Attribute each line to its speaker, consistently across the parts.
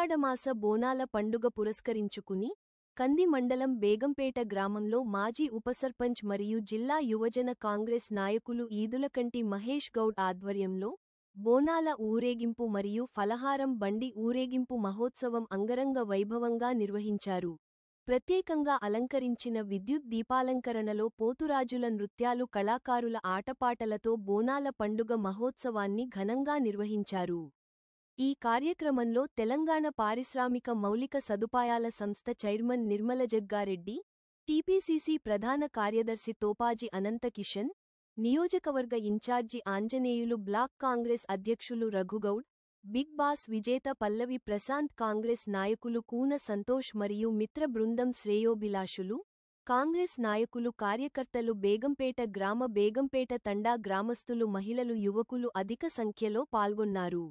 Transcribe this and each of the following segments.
Speaker 1: ఆషాఢమాస బోనాల పండుగ పురస్కరించుకుని కంది మండలం బేగంపేట గ్రామంలో మాజీ ఉపసర్పంచ్ మరియు జిల్లా యువజన కాంగ్రెస్ నాయకులు ఈదులకంటి మహేష్ గౌడ్ ఆధ్వర్యంలో బోనాల ఊరేగింపు మరియు ఫలహారం బండి ఊరేగింపు మహోత్సవం అంగరంగ వైభవంగా నిర్వహించారు. ప్రత్యేకంగా అలంకరించిన విద్యుత్ దీపాలంకరణలో పోతురాజుల నృత్యాలు కళాకారుల ఆటపాటలతో బోనాల పండుగ మహోత్సవాన్ని ఘనంగా నిర్వహించారు. ఈ కార్యక్రమంలో తెలంగాణ పారిశ్రామిక మౌలిక సదుపాయాల సంస్థ చైర్మన్ నిర్మల జగ్గారెడ్డి, టీపీసీసీ ప్రధాన కార్యదర్శి తోపాజి అనంతకిషన్, నియోజకవర్గ ఇన్ఛార్జి ఆంజనేయులు, బ్లాక్ కాంగ్రెస్ అధ్యక్షులు రఘుగౌడ్, బిగ్ బాస్ విజేత పల్లవి ప్రశాంత్, కాంగ్రెస్ నాయకులు కూన సంతోష్ మరియు మిత్ర బృందం శ్రేయోభిలాషులు, కాంగ్రెస్ నాయకులు, కార్యకర్తలు, బేగంపేట గ్రామ బేగంపేట తండా గ్రామస్తులు, మహిళలు, యువకులు అధిక సంఖ్యలో పాల్గొన్నారు.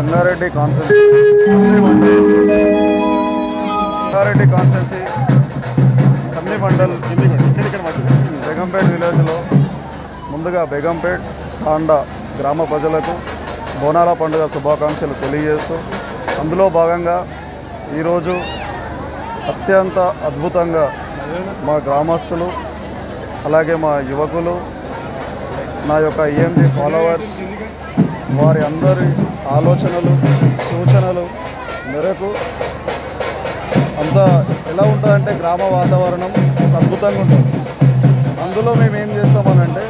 Speaker 2: సంగారెడ్డి కాన్స్టెన్సీ కంది మండల్ బేగంపేట విలేజ్లో ముందుగా బేగంపేట్ తాండా గ్రామ ప్రజలకు బోనాల పండుగ శుభాకాంక్షలు తెలియజేస్తూ అందులో భాగంగా ఈరోజు అత్యంత అద్భుతంగా మా గ్రామస్తులు అలాగే మా యువకులు నా యొక్క EMG ఫాలోవర్స్ వారి అందరి ఆలోచనలు సూచనలు మేరకు అంతా ఎలా ఉంటుందంటే గ్రామ వాతావరణం ఒక అద్భుతంగా ఉంటుంది. అందులో మేము ఏం చేస్తామనంటే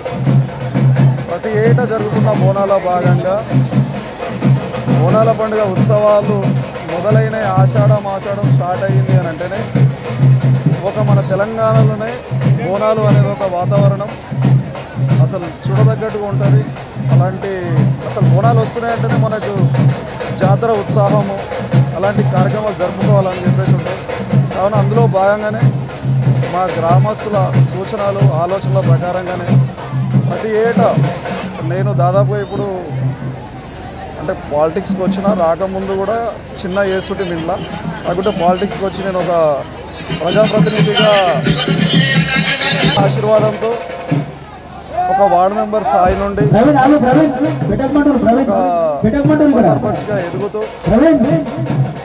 Speaker 2: ప్రతి ఏటా జరుగుతున్న బోనాల భాగంగా బోనాల పండుగ ఉత్సవాలు మొదలైన ఆషాఢం స్టార్ట్ అయ్యింది అని అంటేనే ఒక మన తెలంగాణలోనే బోనాలు అనేది ఒక వాతావరణం అసలు చూడదగ్గట్టుగా ఉంటుంది. అలాంటి అసలు బోనాలు వస్తున్నాయంటేనే మనకు జాతర ఉత్సాహము అలాంటి కార్యక్రమాలు జరుపుకోవాలని చెప్పేసి ఉంటుంది. కావున అందులో భాగంగానే మా గ్రామస్తుల సూచనలు ఆలోచనల ప్రకారంగానే ప్రతి ఏటా నేను దాదాపుగా ఇప్పుడు అంటే పాలిటిక్స్కి వచ్చిన రాకముందు కూడా చిన్న ఏసుటి మిల్లా కాకుంటే పాలిటిక్స్కి వచ్చి నేను ఒక ప్రజాప్రతినిధిగా ఆశీర్వాదంతో ఒక వార్డు మెంబర్ స్థాయి నుండి ఒక సర్పంచ్గా ఎదుగుతూ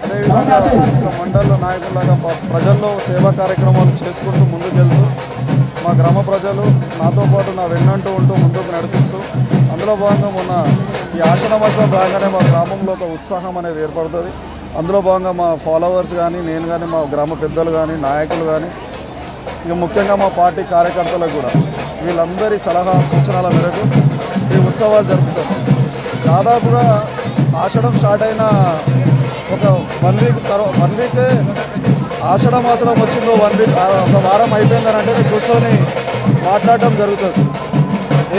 Speaker 2: అదేవిధంగా ఒక మండల నాయకులాగా ప్రజల్లో సేవా కార్యక్రమాలు చేసుకుంటూ ముందుకెళ్తూ మా గ్రామ ప్రజలు నాతో పాటు నా వెన్నంటూ ఉంటూ ముందుకు నడిపిస్తూ అందులో భాగంగా మొన్న ఈ ఆషాఢమాసంలో భాగంగానే మా గ్రామంలో ఒక ఉత్సాహం అనేది ఏర్పడుతుంది. అందులో భాగంగా మా ఫాలోవర్స్ కానీ నేను కానీ మా గ్రామ పెద్దలు కానీ నాయకులు కానీ ఇక ముఖ్యంగా మా పార్టీ కార్యకర్తలకు కూడా వీళ్ళందరి సలహా సూచనల మేరకు ఈ ఉత్సవాలు జరుపుతాం. దాదాపుగా ఆషాఢం స్టార్ట్ అయిన ఒక వన్ వీకే ఆషాఢమాసం వచ్చిందో 1 వీక్ ఒక వారం అయిపోయిందని అంటే కూర్చొని మాట్లాడటం జరుగుతుంది.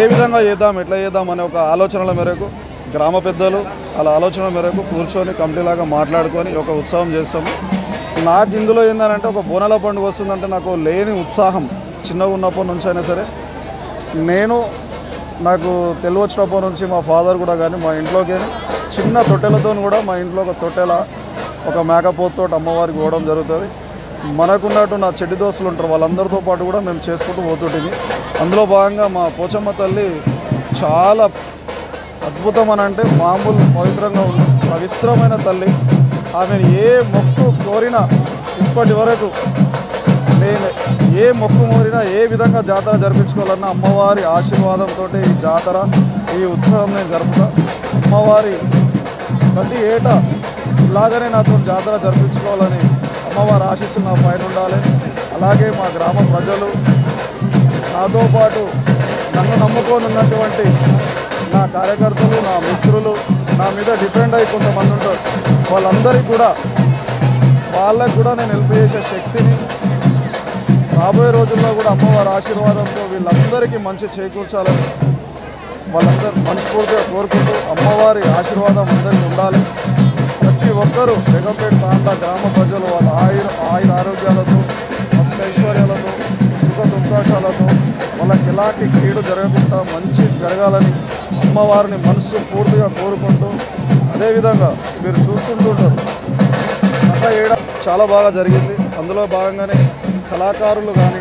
Speaker 2: ఏ విధంగా చేద్దాం ఎట్లా చేద్దాం అనే ఒక ఆలోచనల మేరకు గ్రామ పెద్దలు అలా ఆలోచన మేరకు కూర్చొని కమిటీలాగా మాట్లాడుకొని ఒక ఉత్సవం చేస్తాము. నాకు ఇందులో ఏంటంటే ఒక బోనాల పండుగ వస్తుందంటే నాకు లేని ఉత్సాహం చిన్నగా ఉన్నప్పటి నుంచి అయినా సరే నాకు తెలివచ్చినప్పటి నుంచి మా ఫాదర్ కూడా కానీ మా ఇంట్లోకి చిన్న తొట్టెలతో కూడా మా ఇంట్లో ఒక తొట్టెల ఒక మేకపోతుతో అమ్మవారికి పోవడం జరుగుతుంది. మనకున్నట్టు నా చెడ్డి దోస్తులు ఉంటారు వాళ్ళందరితో పాటు కూడా మేము చేసుకుంటూ పోతుంటుంది. అందులో భాగంగా మా పోచమ్మ తల్లి చాలా అద్భుతం అని అంటే మామూలు పవిత్రంగా ఉంది. పవిత్రమైన తల్లి ఆమెను ఏ మొక్కు కోరినా ఇప్పటి వరకు నేను ఏ మొక్కు కోరినా ఏ విధంగా జాతర జరిపించుకోవాలన్నా అమ్మవారి ఆశీర్వాదంతో ఈ జాతర ఈ ఉత్సవం నేను జరుపుతా. అమ్మవారి ప్రతి ఏటా ఇలాగనే నాతో జాతర జరిపించుకోవాలని అమ్మవారి ఆశీస్సులు నా పైన ఉండాలి. అలాగే మా గ్రామ ప్రజలు నాతో పాటు నన్ను నమ్ముకొని ఉన్నటువంటి నా కార్యకర్తలు నా మిత్రులు నా మీద డిపెండ్ అయ్యి కొంతమంది ఉంటారు వాళ్ళందరికీ కూడా వాళ్ళకు కూడా నేను హెల్ప్ చేసే శక్తిని రాబోయే రోజుల్లో కూడా అమ్మవారి ఆశీర్వాదంతో వీళ్ళందరికీ మంచి చేకూర్చాలని వాళ్ళందరూ మనస్ఫూర్తిగా కోరుకుంటూ అమ్మవారి ఆశీర్వాదం అందరికీ ఉండాలి. ప్రతి ఒక్కరూ బేగంపేట తాండా గ్రామ ప్రజలు వాళ్ళ ఆయుర ఆరోగ్యాలతో అష్టైశ్వర్యాలతో సుఖ సంతోషాలతో వాళ్ళకి ఎలాంటి కీడు జరగకుండా మంచి జరగాలని అమ్మవారిని మనసు పూర్తిగా కోరుకుంటూ అదేవిధంగా మీరు చూస్తుంటుంటారు గత ఏడాది చాలా బాగా జరిగింది. అందులో భాగంగానే కళాకారులు కానీ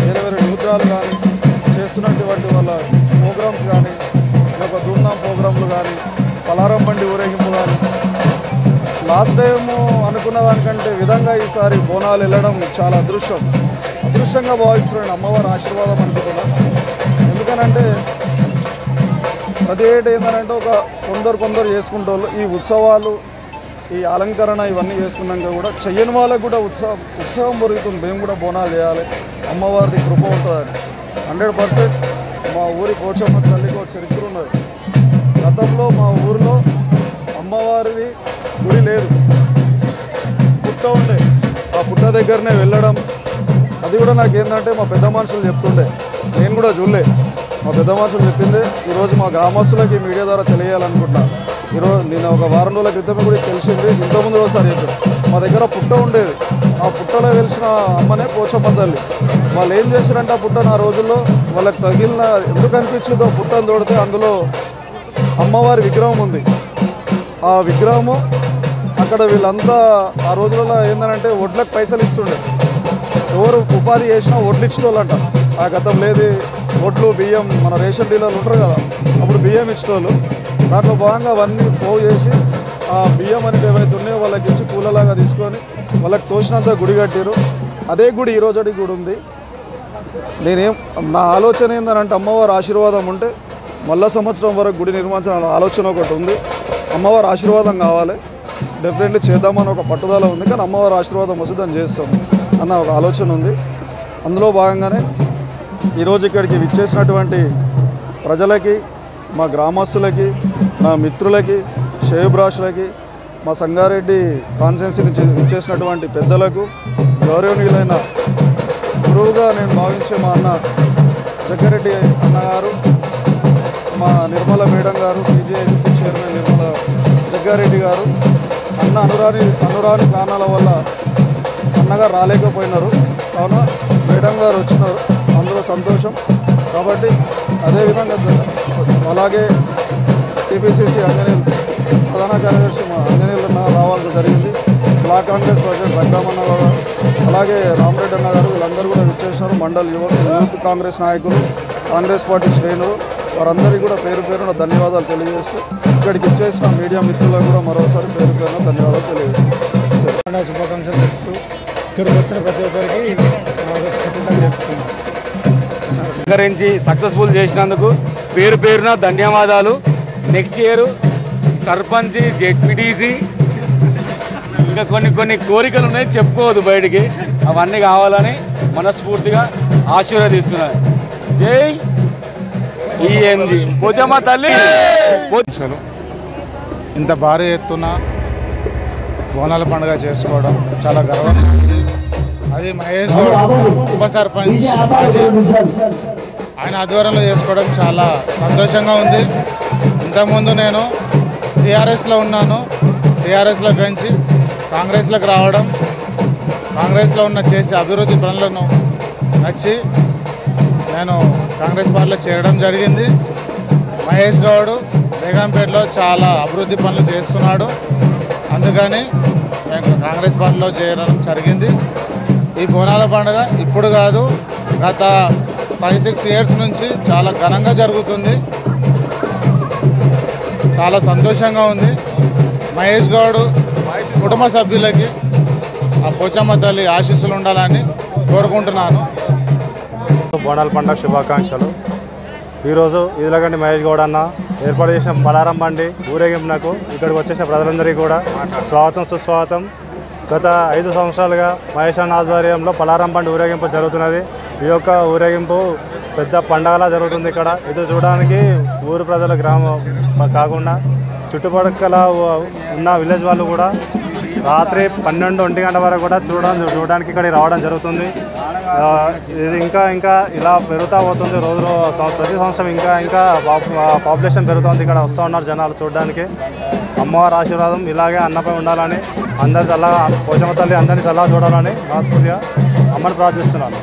Speaker 2: వేరే నృత్యాలు కానీ చేస్తున్నటువంటి వాళ్ళ ప్రోగ్రామ్స్ కానీ ఒక ధూమ్ధాం ప్రోగ్రాంలు కానీ పలారం బండి ఊరేగింపు కానీ లాస్ట్ టైము అనుకున్న దానికంటే విధంగా ఈసారి బోనాలు వెళ్ళడం చాలా అదృష్టంగా భావిస్తున్నాను. అమ్మవారి ఆశీర్వాదం అనుకుంటున్నా. ఎందుకనంటే ప్రతి ఏట ఏంటంటే ఒక కొందరు చేసుకుంటూ ఈ ఉత్సవాలు ఈ అలంకరణ ఇవన్నీ చేసుకున్నాక కూడా చెయ్యని వాళ్ళకు కూడా ఉత్సవం పెరుగుతుంది. మేము కూడా బోనాలు చేయాలి అమ్మవారిది కృప ఉంటుందని 100%. మా ఊరి పోచమ్మ తల్లికి ఒక చరిత్ర ఉన్నది. గతంలో మా ఊరిలో అమ్మవారిది గుడి లేదు, పుట్ట ఉండే. ఆ పుట్ట దగ్గరనే వెళ్ళడం అది కూడా నాకేంటంటే మా పెద్ద మనుషులు చెప్తుండే, నేను కూడా చూడలే. మా పెద్ద మనుషులు చెప్పింది ఈరోజు మా గ్రామస్తులకి మీడియా ద్వారా తెలియాలనుకుంటున్నా. ఈరోజు నేను ఒక వారం రోజుల క్రితమే కూడా తెలిసింది. ఇంతకుముందు ఒకసారి చెప్పారు మా దగ్గర పుట్ట ఉండేది. ఆ పుట్టలో వెలిసిన అమ్మనే పోచమ్మ తల్లి. వాళ్ళు ఏం చేశారంటే ఆ పుట్టను ఆ రోజుల్లో వాళ్ళకి తగిలిన ఎందుకు అనిపించిందో పుట్టను తోడితే అందులో అమ్మవారి విగ్రహం ఉంది. ఆ విగ్రహము అక్కడ వీళ్ళంతా ఆ రోజులలో ఏంటంటే వడ్లకు పైసలు ఇస్తుండే, ఎవరు ఉపాధి చేసినా వడ్లు ఇచ్చేటోళ్ళంట. ఆ గతం లేదు, వడ్లు బియ్యం మన రేషన్ డీలర్లు ఉంటారు కదా, అప్పుడు బియ్యం ఇచ్చేటోళ్ళు. దాంట్లో భాగంగా అవన్నీ పోగు చేసి ఆ బియ్యం అనేది ఏవైతే ఉన్నాయో వాళ్ళకి ఇచ్చి పూలలాగా తీసుకొని వాళ్ళకి తోచినంత గుడి కట్టారు. అదే గుడి ఈరోజు గుడి ఉంది. నా ఆలోచన ఏంటంటే అమ్మవారి ఆశీర్వాదం ఉంటే మళ్ళా సంవత్సరం వరకు గుడి నిర్మించాలన్న ఆలోచన ఒకటి ఉంది. అమ్మవారి ఆశీర్వాదం కావాలి, డెఫినెట్లీ చేద్దామని ఒక పట్టుదల ఉంది. కానీ అమ్మవారి ఆశీర్వాదం వస్తే దాన్ని చేస్తాం అన్న ఒక ఆలోచన ఉంది. అందులో భాగంగానే ఈరోజు ఇక్కడికి విచ్చేసినటువంటి ప్రజలకి, మా గ్రామస్తులకి, నా మిత్రులకి, శ్రేయోభిలాషులకి, మా సంగారెడ్డి కాన్స్టిట్యున్సీ నుంచి విచ్చేసినటువంటి పెద్దలకు, గౌరవనీయులైన గురువుగా నేను భావించే మా అన్న జగ్గారెడ్డి అన్నగారు, మా నిర్మల మేడం గారు, టీజేఐసీసీ చైర్మన్ నిర్మల జగ్గారెడ్డి గారు, అన్న అనురాని కారణాల వల్ల అన్నగా రాలేకపోయినారు. కావున మేడం గారు వచ్చినారు, అందులో సంతోషం. కాబట్టి అదేవిధంగా అలాగే టీపీసీసీ ఆంజనేయులు ప్రధాన కార్యదర్శి మా ఆంజనేయులు అన్న రావాల్సి జరిగింది. బ్లాక్ కాంగ్రెస్ ప్రెసిడెంట్ రఘురామన్న గారు, అలాగే రామరెడ్డి అన్న గారు, వీళ్ళందరూ కూడా విచ్చేసినారు. మండల్ యూత్ కాంగ్రెస్ నాయకులు, కాంగ్రెస్ పార్టీ శ్రేణులు, వారందరికీ కూడా పేరు పేరున ధన్యవాదాలు తెలియజేస్తూ, ఇక్కడికి ఇచ్చేసిన మీడియా మిత్రులకు కూడా మరోసారి పేరు పేరున ధన్యవాదాలు తెలియజేస్తాను.
Speaker 3: శుభాకాంక్షలు చెప్తూ ఇక్కడికి వచ్చిన ప్రతి ఒక్కరికి చెప్తున్నాను.
Speaker 4: సహకరించి సక్సెస్ఫుల్ చేసినందుకు పేరు పేరున ధన్యవాదాలు. నెక్స్ట్ ఇయర్ సర్పంచ్, జెడ్పీటీసీ, ఇంకా కొన్ని కోరికలు ఉన్నాయి, చెప్పుకోవద్దు బయటికి. అవన్నీ కావాలని మనస్ఫూర్తిగా ఆశీర్వదిస్తున్నారు. జై ఈఎంజీ పోచమ్మ తల్లి.
Speaker 3: ఇంత భారీ ఎత్తున బోనాల పండుగ చేసుకోవడం చాలా గర్వం. అది మహేష్ ఉప సర్పంచ్ ఆయన ఆధ్వర్యంలో చేసుకోవడం చాలా సంతోషంగా ఉంది. ఇంతకుముందు నేను టీఆర్ఎస్లో ఉన్నాను, టీఆర్ఎస్లో పెంచి కాంగ్రెస్లోకి రావడం, కాంగ్రెస్లో చేసే అభివృద్ధి పనులను నచ్చి నేను కాంగ్రెస్ పార్టీలో చేరడం జరిగింది. మహేష్ గౌడ్ బేగంపేటలో చాలా అభివృద్ధి పనులు చేస్తున్నాడు, అందుకని నేను కాంగ్రెస్ పార్టీలో చేరడం జరిగింది. ఈ బోనాల పండుగ ఇప్పుడు కాదు, గత 5-6 ఇయర్స్ నుంచి చాలా ఘనంగా జరుగుతుంది. చాలా సంతోషంగా ఉంది. మహేష్ గౌడ్ కుటుంబ సభ్యులకి ఆ పోచమ్మ తల్లి ఆశీస్సులు ఉండాలని కోరుకుంటున్నాను.
Speaker 5: బోనాల పండుగ శుభాకాంక్షలు. ఈరోజు ఇదిలగండి మహేష్ గౌడ్ అన్న ఏర్పాటు చేసిన పలారం బండి ఊరేగింపునకు ఇక్కడికి వచ్చేసిన ప్రజలందరికీ కూడా స్వాగతం, సుస్వాగతం. గత 5 సంవత్సరాలుగా మహేష్ అన్న ఆధ్వర్యంలో పలారం బండి ఊరేగింపు జరుగుతున్నది. ఈ యొక్క ఊరేగింపు పెద్ద పండగలా జరుగుతుంది. ఇక్కడ ఇది చూడడానికి ఊరు ప్రజల గ్రామం కాకుండా చుట్టుపక్కల ఉన్న విలేజ్ వాళ్ళు కూడా రాత్రి 12-1 గంట వరకు కూడా చూడడానికి ఇక్కడికి రావడం జరుగుతుంది. ఇది ఇంకా ఇలా పెరుగుతూ పోతుంది. ప్రతి సంవత్సరం ఇంకా పాపులేషన్ పెరుగుతుంది. ఇక్కడ వస్తూ ఉన్నారు జనాలు చూడడానికి. అమ్మవారి ఆశీర్వాదం ఇలాగే అన్నపై ఉండాలని, అందరి చల్లగా పోచమ్మ తల్లి అందరినీ చల్లగా చూడాలని మనస్ఫూర్తిగా అమ్మని ప్రార్థిస్తున్నాను.